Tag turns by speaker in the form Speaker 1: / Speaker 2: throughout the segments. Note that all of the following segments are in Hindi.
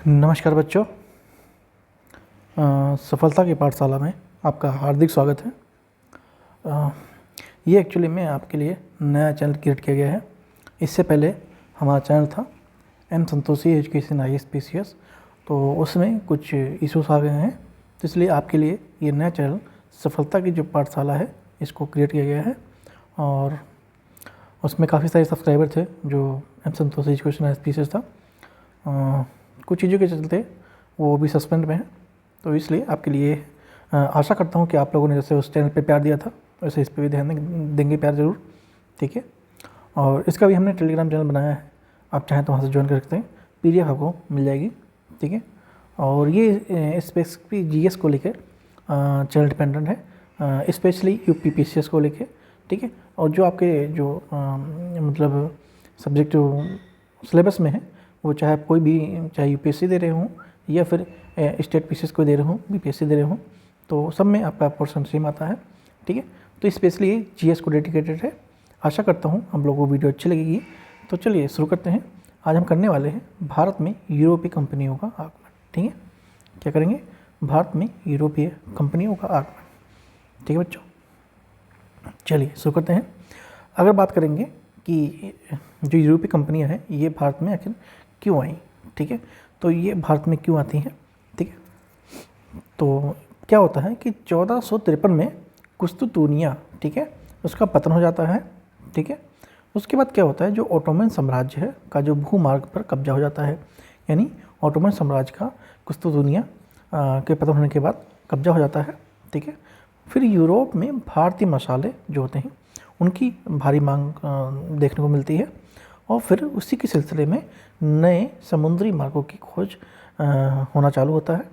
Speaker 1: नमस्कार बच्चों। सफलता की पाठशाला में आपका हार्दिक स्वागत है। ये एक्चुअली में आपके लिए नया चैनल क्रिएट किया गया है। इससे पहले हमारा चैनल था एम संतोषी एजुकेशन IAS तो उसमें कुछ इश्यूज आ गए हैं, तो इसलिए आपके लिए ये नया चैनल सफलता की जो पाठशाला है इसको क्रिएट किया गया है। और उसमें काफ़ी सारे सब्सक्राइबर थे जो एम संतोषी एजुकेशन IAS था। कुछ चीज़ों के चलते वो भी सस्पेंड में है, तो इसलिए आपके लिए आशा करता हूँ कि आप लोगों ने जैसे उस चैनल पे प्यार दिया था वैसे इस पे भी ध्यान देंगे प्यार ज़रूर, ठीक है। और इसका भी हमने टेलीग्राम चैनल बनाया है, आप चाहें तो वहाँ से ज्वाइन कर सकते हैं, PDF आपको मिल जाएगी, ठीक है। और ये स्पेसिफिक GS को लेकर चैनल डिपेंडेंट है, स्पेशली UPPCS को लेकर, ठीक है। और जो आपके जो मतलब सब्जेक्ट जो सिलेबस में है वो चाहे आप कोई भी चाहे UPSC दे रहे हों या फिर स्टेट PCS को दे रहे हों, BPSC दे रहे हों, तो सब में आपका पोर्शन सेम आता है, ठीक है। तो स्पेशली ये GS को डेडिकेटेड है। आशा करता हूँ हम लोगों को वीडियो अच्छी लगेगी। तो चलिए शुरू करते हैं। आज हम करने वाले हैं भारत में यूरोपीय कंपनियों का आगमन, ठीक है। क्या करेंगे? भारत में यूरोपीय कंपनियों का आगमन, ठीक है बच्चों। चलिए शुरू करते हैं। अगर बात करेंगे कि जो यूरोपीय कंपनियां हैं ये भारत में आखिर क्यों आई, ठीक है, तो ये भारत में क्यों आती हैं, ठीक है। तो क्या होता है कि 1453 में कुस्तुतूनिया, ठीक है, उसका पतन हो जाता है, ठीक है। उसके बाद क्या होता है, जो ओटोमन साम्राज्य है का जो भूमार्ग पर कब्जा हो जाता है, यानी ओटोमन साम्राज्य का कुस्तुतूनिया के पतन होने के बाद कब्जा हो जाता है, ठीक है। फिर यूरोप में भारतीय मसाले जो होते हैं उनकी भारी मांग देखने को मिलती है। और फिर उसी के सिलसिले में नए समुद्री मार्गों की खोज होना चालू होता है,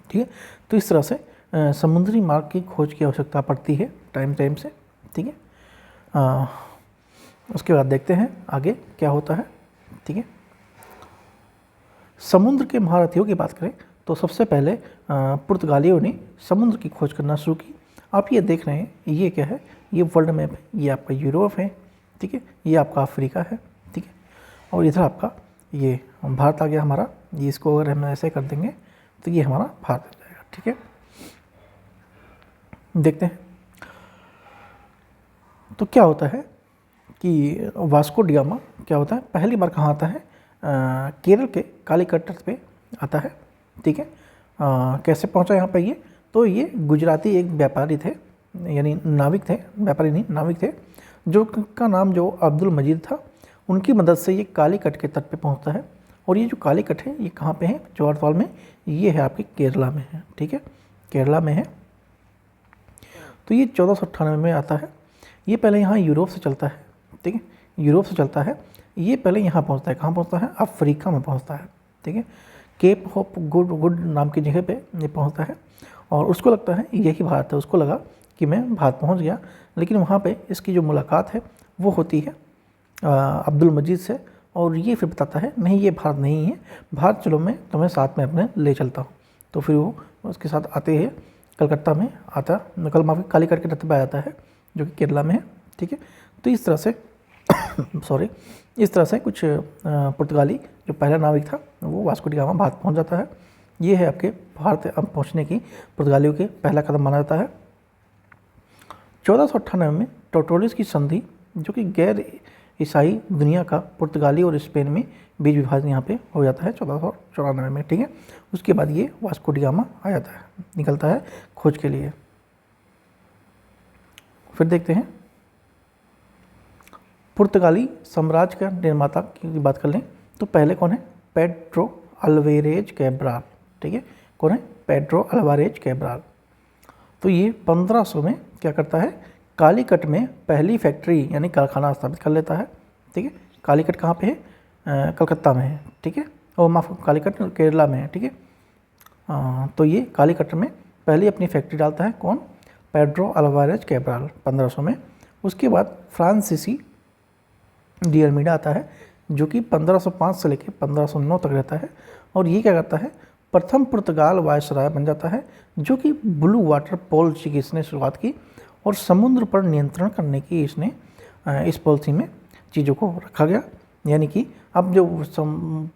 Speaker 1: ठीक है। तो इस तरह से समुद्री मार्ग की खोज की आवश्यकता पड़ती है टाइम से, ठीक है। उसके बाद देखते हैं आगे क्या होता है, ठीक है। समुद्र के महारथियों की बात करें तो सबसे पहले पुर्तगालियों ने समुद्र की खोज करना शुरू की। आप ये देख रहे हैं, ये क्या है, ये वर्ल्ड मैप है, ये आपका यूरोप है, ठीक है, ये आपका अफ्रीका है, ठीक है। और इधर आपका ये भारत आ गया हमारा। ये इसको अगर हम ऐसे कर देंगे तो ये हमारा भारत आ जाएगा, ठीक है। देखते हैं तो क्या होता है कि वास्को डी गामा क्या होता है, पहली बार कहाँ आता है, केरल के कालीकट पे आता है, ठीक है। कैसे पहुँचा यहाँ पर ये, तो ये गुजराती एक व्यापारी थे, यानी नाविक थे, व्यापारी नहीं नाविक थे, जो का नाम जो अब्दुल मजीद था, उनकी मदद से ये कालीकट के तट पे पहुंचता है। और ये जो कालीकट है ये कहाँ पे है, जोरथाल में, ये है आपके केरला में है, ठीक है, केरला में है। तो ये 1498 में आता है। ये पहले यहाँ यूरोप से चलता है, ठीक है, यूरोप से चलता है। ये पहले यहाँ पहुँचता है, कहाँ पहुँचता है, अफ्रीका में पहुँचता है, ठीक है। केप होप गुड नाम की जगह पे ये पहुँचता है और उसको लगता है यही भारत है। उसको लगा कि मैं भारत पहुंच गया, लेकिन वहाँ पे इसकी जो मुलाकात है वो होती है अब्दुल मजीद से। और ये फिर बताता है नहीं ये भारत नहीं है, भारत चलो मैं तुम्हें साथ में अपने ले चलता हूँ। तो फिर वो उसके साथ आते हैं, कलकत्ता में आता, कालीकट के तट पे आ जाता है जो कि केरला में है, ठीक है। तो इस तरह से सॉरी इस तरह से कुछ पुर्तगाली जो पहला नाविक था वो वास्को डी गामा भारत पहुँच जाता है। ये है आपके भारत अब पहुँचने की पुर्तगालियों के पहला कदम माना जाता है। 1498 में टोर्टोलिस की संधि, जो कि गैर ईसाई दुनिया का पुर्तगाली और स्पेन में बीच विभाजन यहाँ पे हो जाता है 1494 में, ठीक है। उसके बाद ये वास्को डी गामा आ जाता है, निकलता है खोज के लिए। फिर देखते हैं पुर्तगाली साम्राज्य का निर्माता की बात कर लें तो पहले कौन है, पेड्रो अल्वारेज कैब्राल, ठीक है। कौन है, पेड्रो अल्वारेज कैब्राल। तो ये 1500 में क्या करता है, कालीकट में पहली फैक्ट्री यानी कारखाना स्थापित कर लेता है, ठीक है। कालीकट कहाँ पे है, कलकत्ता में है, ठीक है, और माफ कालीकट केरला में है, ठीक है। तो ये कालीकट में पहली अपनी फैक्ट्री डालता है कौन, पेड्रो अल्वारेज कैब्राल 1500 में। उसके बाद फ्रांसीसी डी अल्मीडा आता है जो कि 1505 से लेकर 1509 तक रहता है। और ये क्या करता है, प्रथम पुर्तगाल वायसराय बन जाता है, जो कि ब्लू वाटर पॉलिसी की इसने शुरुआत की और समुद्र पर नियंत्रण करने की इसने इस पॉलिसी में चीज़ों को रखा गया। यानी कि अब जो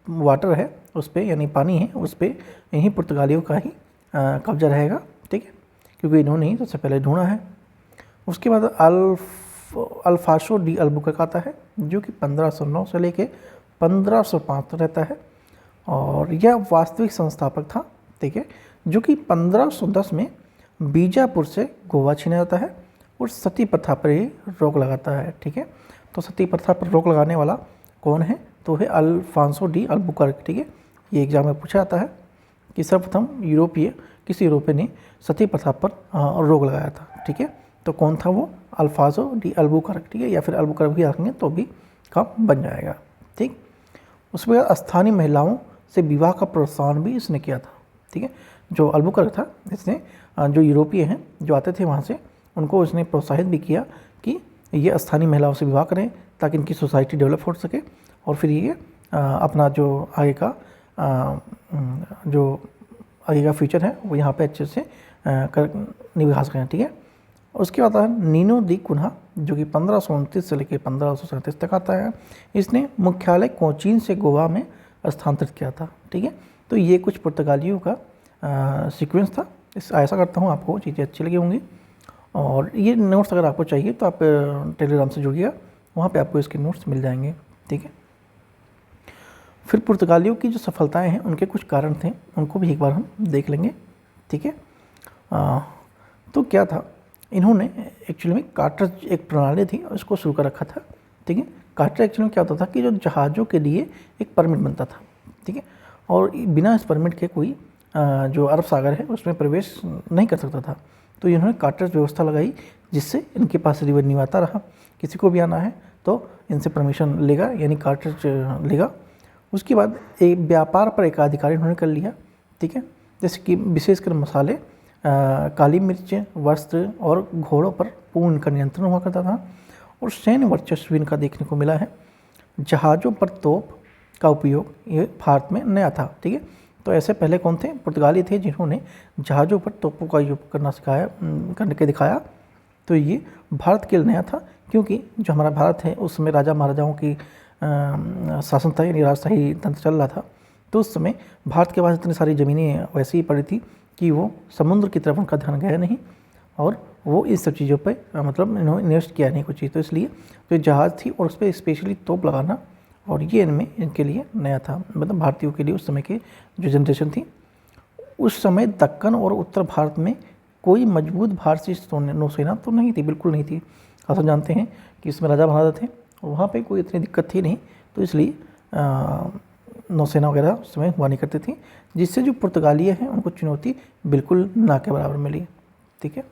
Speaker 1: वाटर है उस पर, यानी पानी है उस पर यहीं पुर्तगालियों का ही कब्जा रहेगा, ठीक है, क्योंकि इन्होंने ही सबसे पहले ढूंढा है। उसके बाद अल्फासो डी अल्बुकर्क आता है, जो कि 1509 से लेके 1505 तक रहता है, और यह वास्तविक संस्थापक था, ठीक है, जो कि 1510 में बीजापुर से गोवा छीना जाता है और सती प्रथा पर ही रोक लगाता है, ठीक है। तो सती प्रथा पर रोक लगाने वाला कौन है, तो है अल्फांसो डी अल्बुकर्क, ठीक है। ये एग्जाम में पूछा जाता है कि सर्वप्रथम किसी यूरोपीय ने सती प्रथा पर रोक लगाया था, ठीक है। तो कौन था वो, अल्फांसो डी अल्बुकर्क, ठीक है, या फिर अल्बुकर्क भी रखेंगे तो भी काम बन जाएगा, ठीक। उसके बाद स्थानीय महिलाओं से विवाह का प्रोत्साहन भी इसने किया था, ठीक है। जो अल्बुकर्क था, इसने जो यूरोपीय हैं जो आते थे वहाँ से, उनको इसने प्रोत्साहित भी किया कि ये स्थानीय महिलाओं से विवाह करें ताकि इनकी सोसाइटी डेवलप हो सके, और फिर ये अपना जो आगे का फ्यूचर है वो यहाँ पे अच्छे से निभा सकें, ठीक है। उसके बाद नीनो दी कुन्हा, जो कि 1529 से लेकर 1537 तक आता है। इसने मुख्यालय कोचीन से गोवा में स्थानांतरित किया था, ठीक है। तो ये कुछ पुर्तगालियों का सीक्वेंस था। ऐसा करता हूँ आपको चीज़ें अच्छी लगी होंगी, और ये नोट्स अगर आपको चाहिए तो आप टेलीग्राम से जुड़िएगा, वहाँ पे आपको इसके नोट्स मिल जाएंगे, ठीक है। फिर पुर्तगालियों की जो सफलताएं हैं उनके कुछ कारण थे, उनको भी एक बार हम देख लेंगे, ठीक है। तो क्या था, इन्होंने एक्चुअली में कार्टर एक प्रणाली थी उसको शुरू कर रखा था, ठीक है। कार्टर एक्चुअली में क्या होता था कि जो जहाज़ों के लिए एक परमिट बनता था, ठीक है, और बिना इस परमिट के कोई जो अरब सागर है उसमें प्रवेश नहीं कर सकता था। तो इन्होंने कार्टर व्यवस्था लगाई, जिससे इनके पास रेवेन्यू आता रहा, किसी को भी आना है तो इनसे परमिशन लेगा, यानी कार्टर लेगा। उसके बाद एक व्यापार पर एकाधिकार इन्होंने कर लिया, ठीक है, जैसे कि विशेषकर मसाले, काली मिर्च, वस्त्र और घोड़ों पर पूर्ण इनका नियंत्रण हुआ करता था, और सैन्य वर्चस्व इनका देखने को मिला है। जहाज़ों पर तोप का उपयोग ये भारत में नया था, ठीक है। तो ऐसे पहले कौन थे, पुर्तगाली थे जिन्होंने जहाज़ों पर तोपों का उपयोग करने के दिखाया। तो ये भारत के लिए नया था, क्योंकि जो हमारा भारत है उसमें राजा महाराजाओं की शासन था, यानी राजशाही तंत्र चल रहा था। तो उस समय भारत के पास इतनी सारी ज़मीनें वैसे ही पड़ी थी कि वो समुद्र की तरफ उनका ध्यान गया नहीं, और वो इन सब चीज़ों पे मतलब इन्होंने इन्वेस्ट किया नहीं कुछ चीज़। तो इसलिए तो जहाज़ थी और उस पर स्पेशली तोप लगाना, और ये इनके लिए नया था, मतलब भारतीयों के लिए उस समय की जो जनरेशन थी। उस समय दक्कन और उत्तर भारत में कोई मजबूत भारतीय नौसेना तो नहीं थी, बिल्कुल नहीं थी। आप जानते हैं कि इसमें राजा महाराजा थे और वहाँ पे कोई इतनी दिक्कत थी नहीं, तो इसलिए नौसेना वगैरह उस समय हुआ नहीं करती थी, जिससे जो पुर्तगालियाँ हैं उनको चुनौती बिल्कुल ना के बराबर मिली, ठीक है।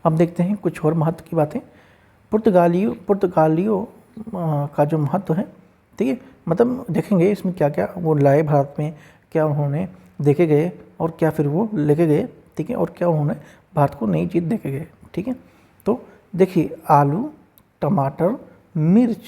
Speaker 1: अब देखते हैं कुछ और महत्व की बातें। पुर्तगालियों का जो महत्व है, ठीक है, मतलब देखेंगे इसमें क्या क्या वो लाए भारत में, क्या उन्होंने देखे गए और क्या फिर वो लेके गए, ठीक है, और क्या उन्होंने भारत को नई चीज़ देके गए, ठीक है। तो देखिए, आलू, टमाटर, मिर्च,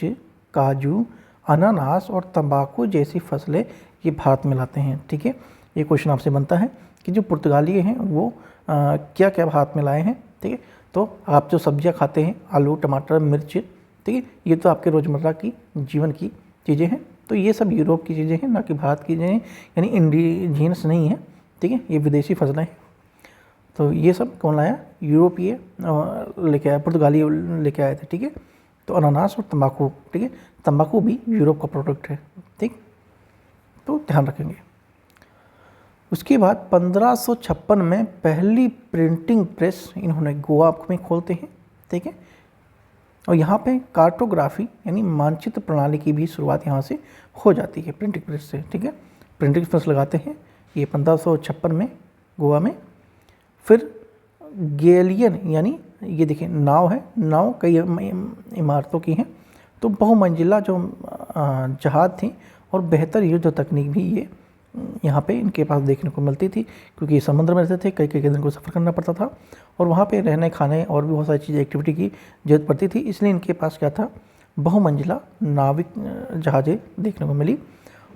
Speaker 1: काजू, अनानास और तंबाकू जैसी फसलें ये भारत में लाते हैं, ठीक है। ये क्वेश्चन आपसे बनता है कि जो पुर्तगाली हैं वो क्या क्या भारत में लाए हैं, ठीक है। तो आप जो सब्जियां खाते हैं, आलू, टमाटर, मिर्च, ठीक है, ये तो आपके रोज़मर्रा की जीवन की चीज़ें हैं। तो ये सब यूरोप की चीज़ें हैं, ना कि भारत की चीज़ें, यानी इंडिजिनस नहीं है, ठीक है, ये विदेशी फसलें हैं। तो ये सब कौन लाया, यूरोपीय लेके आया, पुर्तगाली लेके आए थे, ठीक है। तो अनानास और तंबाकू, ठीक है, तंबाकू भी यूरोप का प्रोडक्ट है, ठीक, तो ध्यान रखेंगे। उसके बाद 1556 में पहली प्रिंटिंग प्रेस इन्होंने गोवा में खोलते हैं, ठीक है, और यहाँ पे कार्टोग्राफी यानी मानचित्र प्रणाली की भी शुरुआत यहाँ से हो जाती है, प्रिंटिंग प्रेस से, ठीक है। प्रिंटिंग प्रेस लगाते हैं ये 1556 में गोवा में। फिर गैलियन, यानी ये देखिए नाव है, नाव कई इमारतों की हैं, तो बहुमंजिला जो जहाज़ थी और बेहतर युद्ध तकनीक भी ये यहाँ पे इनके पास देखने को मिलती थी, क्योंकि समुद्र में रहते थे, कई दिन को सफ़र करना पड़ता था और वहाँ पे रहने खाने और भी बहुत सारी चीज़ें एक्टिविटी की जरूरत पड़ती थी, इसलिए इनके पास क्या था, बहुमंजिला नाविक जहाज़ें देखने को मिली।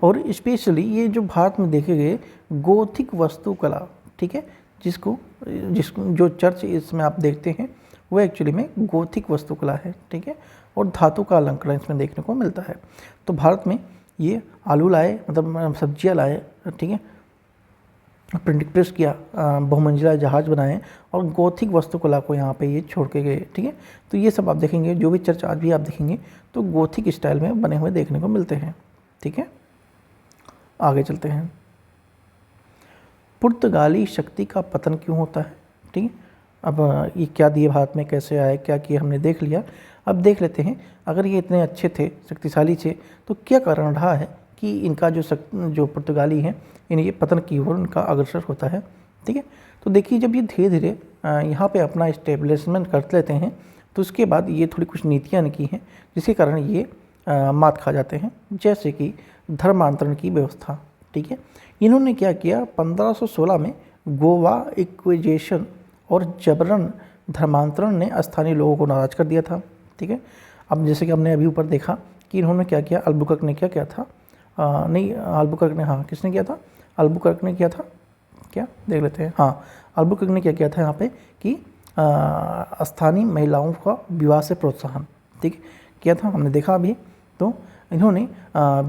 Speaker 1: और स्पेशली ये जो भारत में देखे गए गोथिक वास्तुकला, ठीक है, जिसको जो चर्च इसमें आप देखते हैं वो एक्चुअली में गोथिक वास्तुकला है, ठीक है, और धातु का अलंकरण इसमें देखने को मिलता है। तो भारत में ये आलू लाए, मतलब सब्जियां लाए, ठीक है, प्रिंटिंग प्रेस किया, बहुमंजिला जहाज बनाए और गोथिक वास्तुकला को यहाँ पे ये छोड़ के गए, ठीक है। तो ये सब आप देखेंगे, जो भी चर्च आज भी आप देखेंगे तो गोथिक स्टाइल में बने हुए देखने को मिलते हैं, ठीक है। आगे चलते हैं। पुर्तगाली शक्ति का पतन क्यों होता है, ठीक है। अब ये क्या दिए भारत में, कैसे आए, क्या किए, हमने देख लिया। अब देख लेते हैं, अगर ये इतने अच्छे थे, शक्तिशाली थे, तो क्या कारण रहा है कि इनका जो पुर्तगाली हैं, इन ये पतन की ओर उनका अग्रसर होता है, ठीक है। तो देखिए, जब ये धीरे धीरे यहाँ पे अपना इस्टेब्लिशमेंट कर लेते हैं, तो उसके बाद ये थोड़ी कुछ नीतियाँ इनकी हैं जिसके कारण ये मात खा जाते हैं, जैसे कि धर्मांतरण की व्यवस्था, ठीक है। इन्होंने क्या किया, 1516 में गोवा इक्विजेशन और जबरन धर्मांतरण ने स्थानीय लोगों को नाराज कर दिया था, ठीक है। अब जैसे कि हमने अभी ऊपर देखा कि इन्होंने क्या किया, अल्बुकर्क ने क्या किया था, नहीं अल्बुकर्क ने, हाँ किसने किया था, अल्बुकर्क ने किया था, क्या देख लेते हैं। हाँ, अल्बुकर्क ने क्या किया था यहाँ पे कि स्थानीय महिलाओं का विवाह से प्रोत्साहन, ठीक किया था, हमने देखा अभी। तो इन्होंने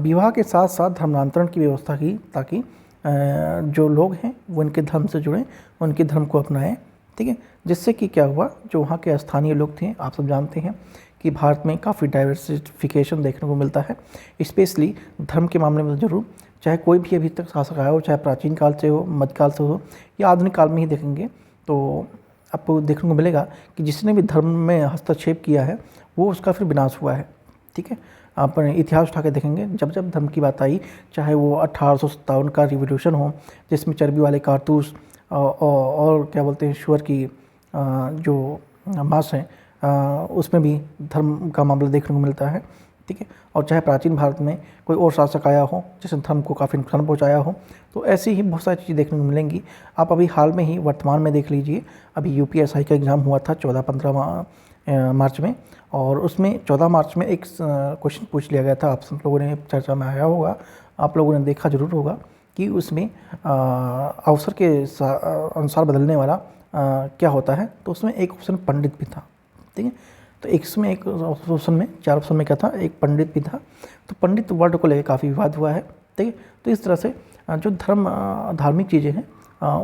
Speaker 1: विवाह के साथ साथ धर्मांतरण की व्यवस्था की, ताकि जो लोग हैं वो इनके धर्म से जुड़ें, उनके धर्म को अपनाएं, ठीक है। जिससे कि क्या हुआ, जो वहाँ के स्थानीय लोग थे, आप सब जानते हैं कि भारत में काफ़ी डाइवर्सिफिकेशन देखने को मिलता है, स्पेशली धर्म के मामले में जरूर, चाहे कोई भी अभी तक शासक आया हो, चाहे प्राचीन काल से हो, मध्यकाल से हो या आधुनिक काल में ही देखेंगे, तो आपको देखने को मिलेगा कि जिसने भी धर्म में हस्तक्षेप किया है वो उसका फिर विनाश हुआ है, ठीक है। आप इतिहास उठा के देखेंगे, जब जब धर्म की बात आई, चाहे वो 1857 का रिवोल्यूशन हो जिसमें चर्बी वाले कारतूस और क्या बोलते हैं शुअर की जो मांस है, उसमें भी धर्म का मामला देखने को मिलता है, ठीक है। और चाहे प्राचीन भारत में कोई और शासक आया हो जिसने धर्म को काफ़ी नुकसान पहुंचाया हो, तो ऐसी ही बहुत सारी चीज़ें देखने को मिलेंगी। आप अभी हाल में ही वर्तमान में देख लीजिए, अभी यूपीएससी का एग्ज़ाम हुआ था 14-15 मार्च में, और उसमें 14 मार्च में एक क्वेश्चन पूछ लिया गया था, आप सब लोगों ने चर्चा में आया होगा, आप लोगों ने देखा जरूर होगा कि उसमें अवसर के अनुसार बदलने वाला क्या होता है। तो उसमें एक ऑप्शन पंडित भी था, ठीक है। तो इसमें एक ऑप्शन में, 4 ऑप्शन में क्या था, एक पंडित भी था। तो पंडित वर्ड को लेकर काफ़ी विवाद हुआ है, ठीक है। तो इस तरह से जो धार्मिक चीज़ें हैं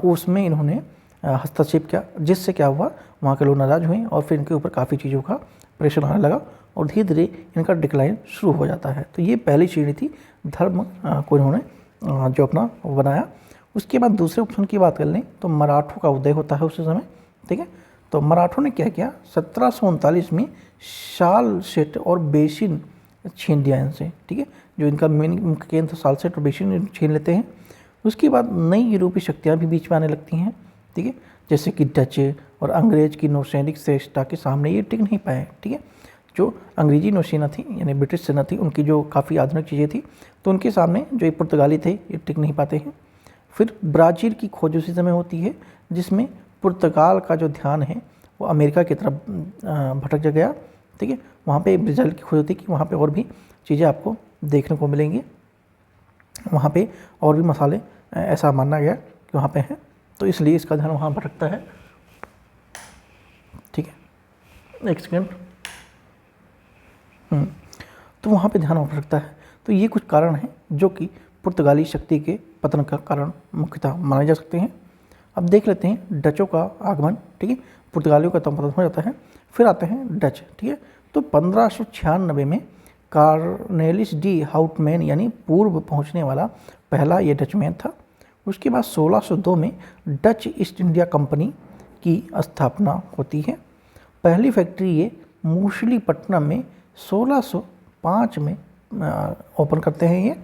Speaker 1: उसमें इन्होंने हस्तक्षेप किया, जिससे क्या हुआ, वहाँ के लोग नाराज हुए और फिर इनके ऊपर काफ़ी चीज़ों का प्रेशर आने लगा और धीरे धीरे इनका डिक्लाइन शुरू हो जाता है। तो ये पहली श्रेणी थी, धर्म को इन्होंने जो अपना बनाया। उसके बाद दूसरे ऑप्शन की बात कर लें तो मराठों का उदय होता है उस समय, ठीक है। तो मराठों ने क्या किया, 1739 में शाल सेट और बेसिन छीन लिया इनसे, ठीक है। जो इनका मेन मुख्य केंद्र था, शाल सेट और बेसिन छीन लेते हैं। उसके बाद नई यूरोपीय शक्तियाँ भी बीच में आने लगती हैं, ठीक है, जैसे कि डच और अंग्रेज की नौसैनिक श्रेष्ठता के सामने ये टिक नहीं पाए, ठीक है। जो अंग्रेजी नौसेना थी यानी ब्रिटिश सेना थी, उनकी जो काफ़ी आधुनिक चीज़ें थी, तो उनके सामने जो ये पुर्तगाली थे ये टिक नहीं पाते हैं। फिर ब्राज़ील की खोज उसी समय होती है जिसमें पुर्तगाल का जो ध्यान है वो अमेरिका की तरफ भटक गया, ठीक है। वहाँ पे ब्राज़ील की खोज होती है कि वहाँ पे और भी चीज़ें आपको देखने को मिलेंगी, वहाँ पे और भी मसाले ऐसा माना गया कि वहाँ पे हैं, तो इसलिए इसका ध्यान वहाँ भटकता है, ठीक है। एक सेकेंड, तो वहाँ पे ध्यान भटकता है। तो ये कुछ कारण हैं जो कि पुर्तगाली शक्ति के पतन का कारण मुख्यतः माने जा सकते हैं। अब देख लेते हैं डचों का आगमन, ठीक है। पुर्तगालियों का पतन हो जाता है, फिर आते हैं डच, ठीक है। तो 1596 में कार्नेलिस डी हाउटमैन यानी पूर्व पहुंचने वाला पहला ये डचमैन था। उसके बाद 1602 में डच ईस्ट इंडिया कंपनी की स्थापना होती है। पहली फैक्ट्री ये मूसलीपट्टनम में 1605 में ओपन करते हैं। ये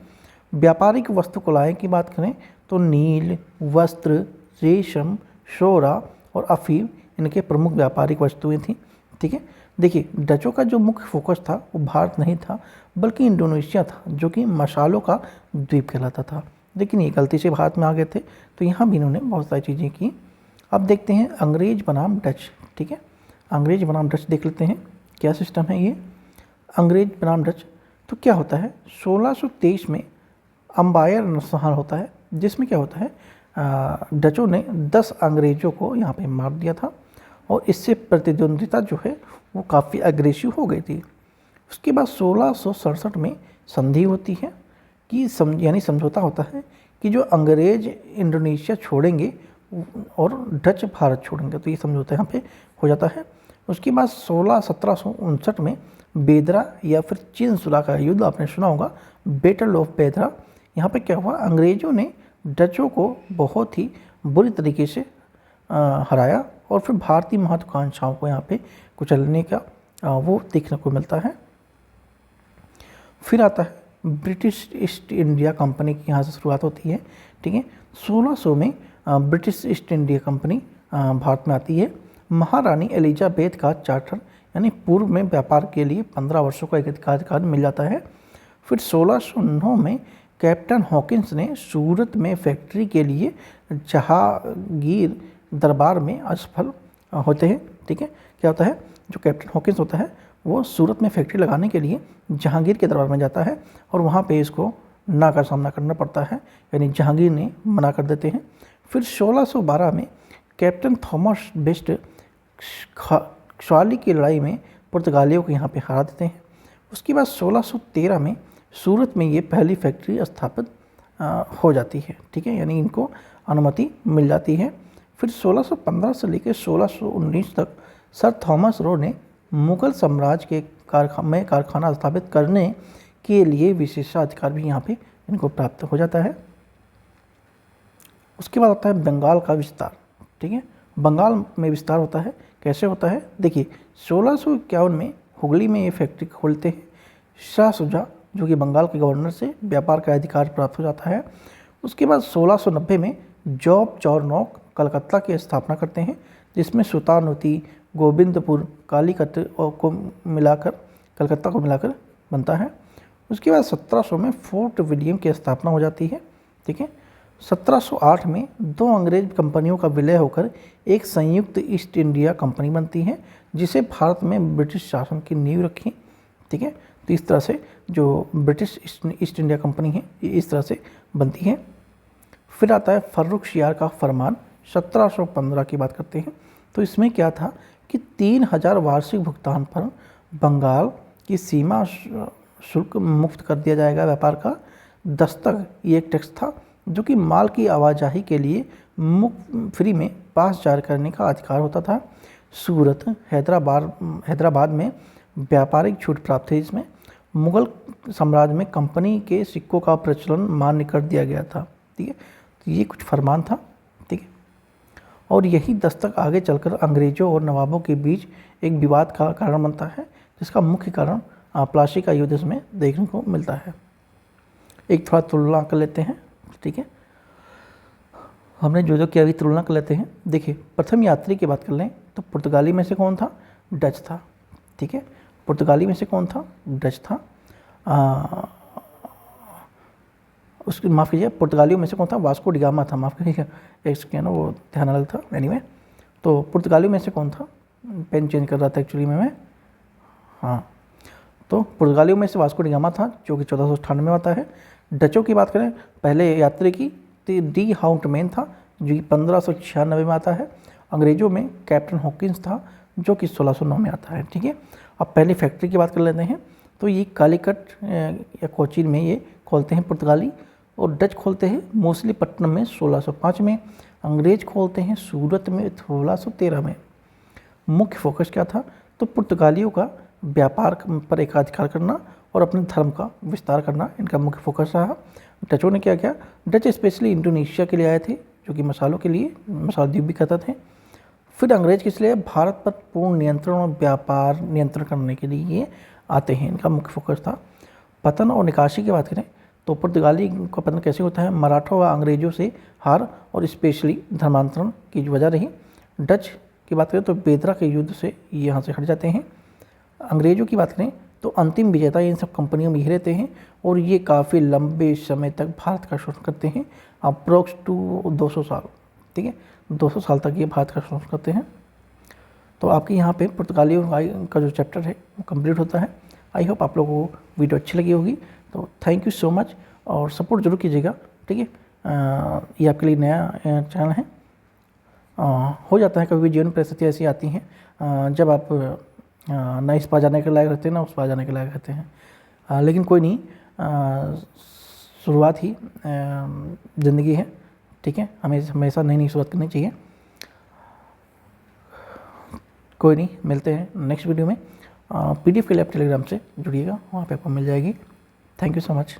Speaker 1: व्यापारिक वस्तुकलाएँ की बात करें तो नील, वस्त्र, रेशम, शोरा और अफीम इनके प्रमुख व्यापारिक वस्तुएं थीं, ठीक है। देखिए, डचों का जो मुख्य फोकस था वो भारत नहीं था बल्कि इंडोनेशिया था, जो कि मसालों का द्वीप कहलाता था, लेकिन ये गलती से भारत में आ गए थे, तो यहाँ भी इन्होंने बहुत सारी चीज़ें की। अब देखते हैं अंग्रेज बनाम डच, ठीक है। अंग्रेज बनाम डच देख लेते हैं क्या सिस्टम है ये अंग्रेज बनाम डच। तो क्या होता है, 1623 में अम्बायर नरसंहार होता है, जिसमें क्या होता है, डचों ने 10 अंग्रेज़ों को यहाँ पे मार दिया था और इससे प्रतिद्वंद्विता जो है वो काफ़ी अग्रेसिव हो गई थी। उसके बाद 1667 में संधि होती है कि यानी समझौता होता है कि जो अंग्रेज इंडोनेशिया छोड़ेंगे और डच भारत छोड़ेंगे, तो ये समझौता यहाँ पे हो जाता है। उसके बाद 1759 में बेदरा या फिर चीन सुलह का युद्ध आपने सुना होगा, बैटल ऑफ बेदरा। यहाँ पे क्या हुआ, अंग्रेजों ने डचों को बहुत ही बुरी तरीके से हराया और फिर भारतीय महत्वाकांक्षाओं को यहाँ पे कुचलने का वो देखने को मिलता है। फिर आता है ब्रिटिश ईस्ट इंडिया कंपनी की, यहाँ से शुरुआत होती है। ठीक है, 1600 में British east India company Bharat में आती है। महारानी एलिजाबेथ का चार्टर यानी पूर्व में व्यापार के लिए 15 वर्षों का एकाधिकार मिल जाता है। फिर 1609 में कैप्टन हॉकिंस ने सूरत में फैक्ट्री के लिए जहांगीर दरबार में असफल होते हैं। ठीक है, क्या होता है, जो कैप्टन हॉकिंस होता है वो सूरत में फैक्ट्री लगाने के लिए जहांगीर के दरबार में जाता है और वहाँ पे इसको ना का सामना करना पड़ता है, यानी जहांगीर ने मना कर देते हैं। फिर 1612 में कैप्टन थॉमस बेस्ट ख्वाली की लड़ाई में पुर्तगालियों को यहाँ पे हरा देते हैं। उसके बाद 1613 में सूरत में ये पहली फैक्ट्री स्थापित हो जाती है। ठीक है, यानी इनको अनुमति मिल जाती है। फिर 1615 से लेकर 1619 तक सर थॉमस रो ने मुगल साम्राज्य के कारखाना स्थापित करने के लिए विशेषाधिकार भी यहाँ पे इनको प्राप्त हो जाता है। उसके बाद आता है बंगाल का विस्तार। ठीक है, बंगाल में विस्तार होता है, कैसे होता है, देखिए 1651 में हुगली में ये फैक्ट्री खोलते हैं। शाह शुजा जो कि बंगाल के गवर्नर से व्यापार का अधिकार प्राप्त हो जाता है। उसके बाद 1690 में जॉब चौरनौक कलकत्ता की स्थापना करते हैं, जिसमें सुल्तानवती, गोविंदपुर, कालीकट को मिलाकर कलकत्ता को मिलाकर बनता है। उसके बाद 1700 में फोर्ट विलियम की स्थापना हो जाती है। ठीक है, 1708 में 2 अंग्रेज कंपनियों का विलय होकर एक संयुक्त ईस्ट इंडिया कंपनी बनती है, जिसे भारत में ब्रिटिश शासन की नींव रखी। ठीक है, तो इस तरह से जो ब्रिटिश ईस्ट इंडिया कंपनी है ये इस तरह से बनती है। फिर आता है फर्रुखशियार का फरमान, 1715 की बात करते हैं। तो इसमें क्या था कि 3000 वार्षिक भुगतान पर बंगाल की सीमा शुल्क मुक्त कर दिया जाएगा व्यापार का। दस्तक ये एक टैक्स था जो कि माल की आवाजाही के लिए मुफ्त फ्री में पास जारी करने का अधिकार होता था। सूरत, हैदराबाद में व्यापारिक छूट प्राप्त है। इसमें मुगल साम्राज्य में कंपनी के सिक्कों का प्रचलन मान्य कर दिया गया था। ठीक है, तो ये कुछ फरमान था। ठीक है, और यही दस्तक आगे चलकर अंग्रेजों और नवाबों के बीच एक विवाद का कारण बनता है, जिसका मुख्य कारण प्लासी का युद्ध इसमें देखने को मिलता है। एक थोड़ा तुलना कर लेते हैं। ठीक है, हमने जो किया अभी तुलना कर लेते हैं। देखिए, प्रथम यात्री की बात कर लें तो पुर्तगाली में से कौन था, डच था। ठीक है, पुर्तगाली में से कौन था, डच था। उसकी माफ़ कीजिए, पुर्तगालियों में से कौन था, वास्को डिगामा था। माफ़ कीजिएगा, एक सेकेंड वो ध्यान अलग था। एनीवे, तो पुर्तगालियों में से कौन था, पेन चेंज कर रहा था एक्चुअली में मैं। हाँ, तो पुर्तगालियों में से वास्को डिगामा था जो कि 1498 में आता है। डचों की बात करें, पहले यात्री की डी हाउंटमैन था जो कि 1596 में आता है। अंग्रेजों में कैप्टन हॉकिंस था जो कि 1609 में आता है। ठीक है, अब पहली फैक्ट्री की बात कर लेते हैं। तो ये कालीकट या कोचीन में ये खोलते हैं पुर्तगाली, और डच खोलते हैं मोसलीपट्टनम में 1605 में। अंग्रेज खोलते हैं सूरत में 1613 में। मुख्य फोकस क्या था, तो पुर्तगालियों का व्यापार पर एकाधिकार करना और अपने धर्म का विस्तार करना इनका मुख्य फोकस रहा। डचों ने क्या किया, डच स्पेशली इंडोनेशिया के लिए आए थे जो कि मसालों के लिए मसाला द्वीप भी कहते थे। फिर अंग्रेज किस लिए, भारत पर पूर्ण नियंत्रण और व्यापार नियंत्रण करने के लिए ये आते हैं, इनका मुख्य फोकस था। पतन और निकासी की बात करें तो पुर्तगाली का पतन कैसे होता है, मराठों व अंग्रेजों से हार और स्पेशली धर्मांतरण की वजह रही। डच की बात करें तो बेदरा के युद्ध से यहाँ से हट जाते हैं। अंग्रेजों की बात करें तो अंतिम विजेता इन सब कंपनियों में ही रहते हैं और ये काफ़ी लंबे समय तक भारत का शोषण करते हैं, अप्रोक्स टू 200 साल। ठीक है, 200 साल तक ये भारत का शोषण करते हैं। तो आपके यहाँ पे पुर्तगालियों का जो चैप्टर है वो कंप्लीट होता है। आई होप आप लोगों को वीडियो अच्छी लगी होगी। तो थैंक यू सो मच और सपोर्ट जरूर कीजिएगा। ठीक है, ये आपके लिए नया चैनल है हो जाता है, कभी भी जीवन में परिस्थिति ऐसी आती हैं जब आप ना इस पार जाने के लायक रहते हैं ना उस पार जाने के लायक रहते हैं, लेकिन कोई नहीं, शुरुआत ही ज़िंदगी है, ठीक है। हमें हमेशा नई नई शुरुआत करनी चाहिए। कोई नहीं, मिलते हैं नेक्स्ट वीडियो में। PDF के लिए आप टेलीग्राम से जुड़िएगा, वहाँ पे आपको मिल जाएगी। Thank you so much.